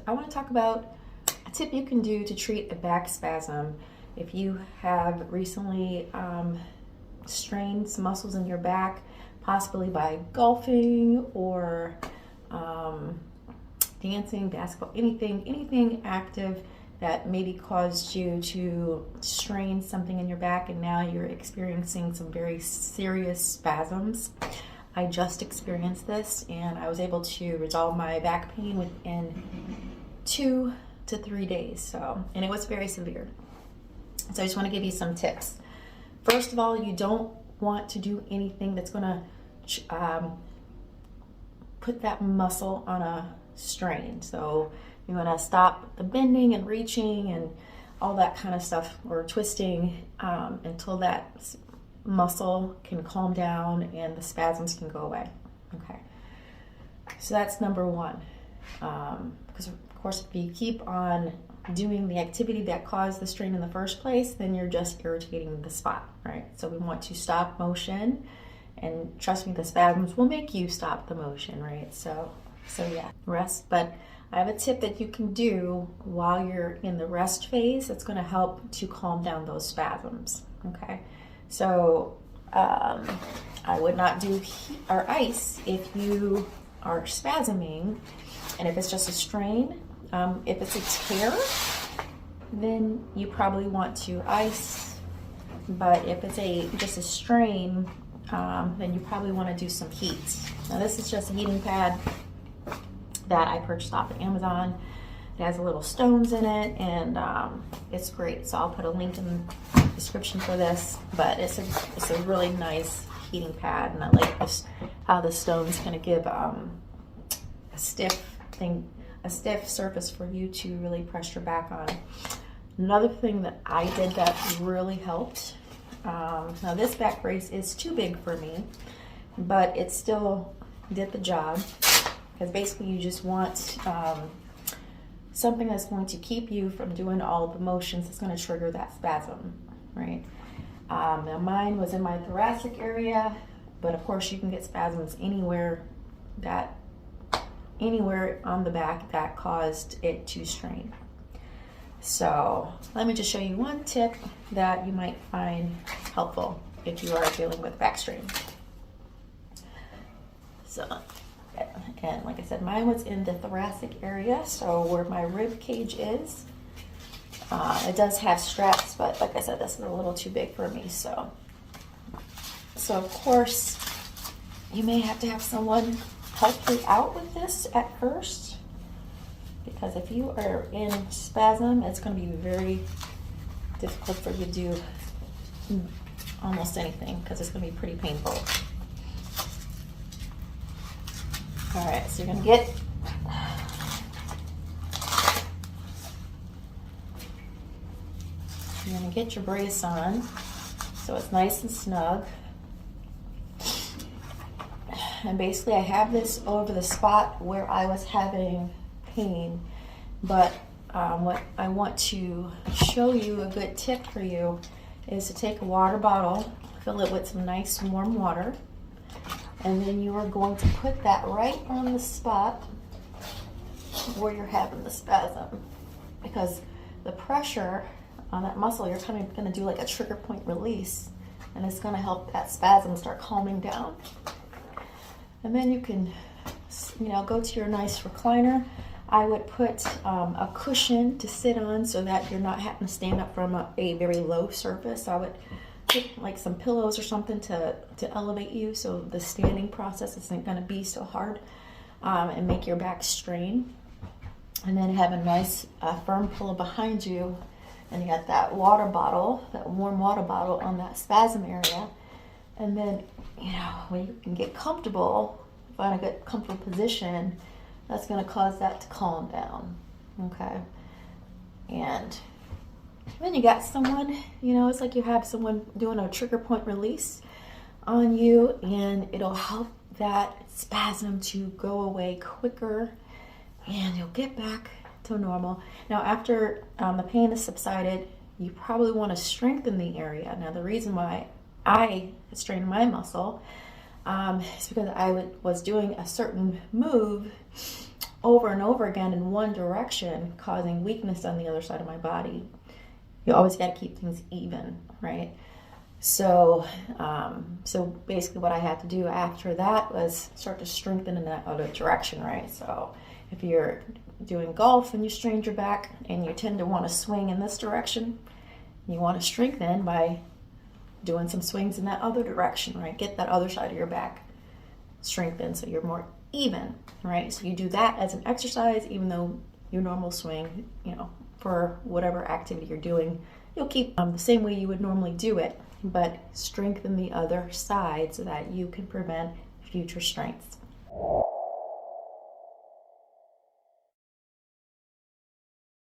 I want to talk about a tip you can do to treat a back spasm. If you have recently strained some muscles in your back, possibly by golfing or dancing, basketball, anything active that maybe caused you to strain something in your back and now you're experiencing some very serious spasms. I just experienced this and I was able to resolve my back pain within 2 to 3 days. And it was very severe. So I just want to give you some tips. First of all, you don't want to do anything that's going to put that muscle on a strain. So you want to stop the bending and reaching and all that kind of stuff, or twisting, until that muscle can calm down and the spasms can go away. Okay, so that's number one. Because of course, if you keep on doing the activity that caused the strain in the first place, then you're just irritating the spot, right? So we want to stop motion, and trust me, the spasms will make you stop the motion, right? So yeah, rest. But I have a tip that you can do while you're in the rest phase that's going to help to calm down those spasms. Okay, so I would not do heat or ice if you are spasming, and if it's just a strain. If it's a tear, then you probably want to ice. But if it's just a strain, then you probably want to do some heat. Now this is just a heating pad that I purchased off of Amazon. It has little stones in it, and it's great. So I'll put a link in the description for this. But it's a really nice heating pad, and I like this, how the stones kind of give a stiff surface for you to really press your back on. Another thing that I did that really helped. Now this back brace is too big for me, but it still did the job. Because basically you just want something that's going to keep you from doing all the motions that's going to trigger that spasm, right? Now mine was in my thoracic area, but of course you can get spasms anywhere on the back that caused it to strain. So let me just show you one tip that you might find helpful if you are dealing with back strain. So, and like I said, mine was in the thoracic area, so where my rib cage is. It does have straps, but like I said, this is a little too big for me. So of course, you may have to have someone help you out with this at first, because if you are in spasm, it's going to be very difficult for you to do almost anything, because it's going to be pretty painful. All right, so you're going to get your brace on so it's nice and snug. And basically I have this over the spot where I was having pain, but what I want to show you, a good tip for you, is to take a water bottle, fill it with some nice warm water, and then you are going to put that right on the spot where you're having the spasm, because the pressure on that muscle, you're kind of going to do like a trigger point release, and it's going to help that spasm start calming down. And then you can, go to your nice recliner. I would put a cushion to sit on so that you're not having to stand up from a very low surface. I would put like some pillows or something to elevate you, so the standing process isn't going to be so hard and make your back strain. And then have a nice firm pillow behind you, and you got that water bottle, that warm water bottle on that spasm area. And then, when you can get comfortable, find a good comfortable position, that's going to cause that to calm down, okay? And then you got someone, it's like you have someone doing a trigger point release on you, and it'll help that spasm to go away quicker, and you'll get back to normal. Now, after the pain has subsided, you probably want to strengthen the area. Now, the reason why I strained my muscle is because I was doing a certain move over and over again in one direction, causing weakness on the other side of my body. You always got to keep things even, right? So, so basically what I had to do after that was start to strengthen in that other direction, right? So if you're doing golf and you strained your back and you tend to want to swing in this direction, you want to strengthen by doing some swings in that other direction, right? Get that other side of your back strengthened so you're more even, right? So you do that as an exercise, even though your normal swing, you know, for whatever activity you're doing, you'll keep the same way you would normally do it, but strengthen the other side so that you can prevent future strengths.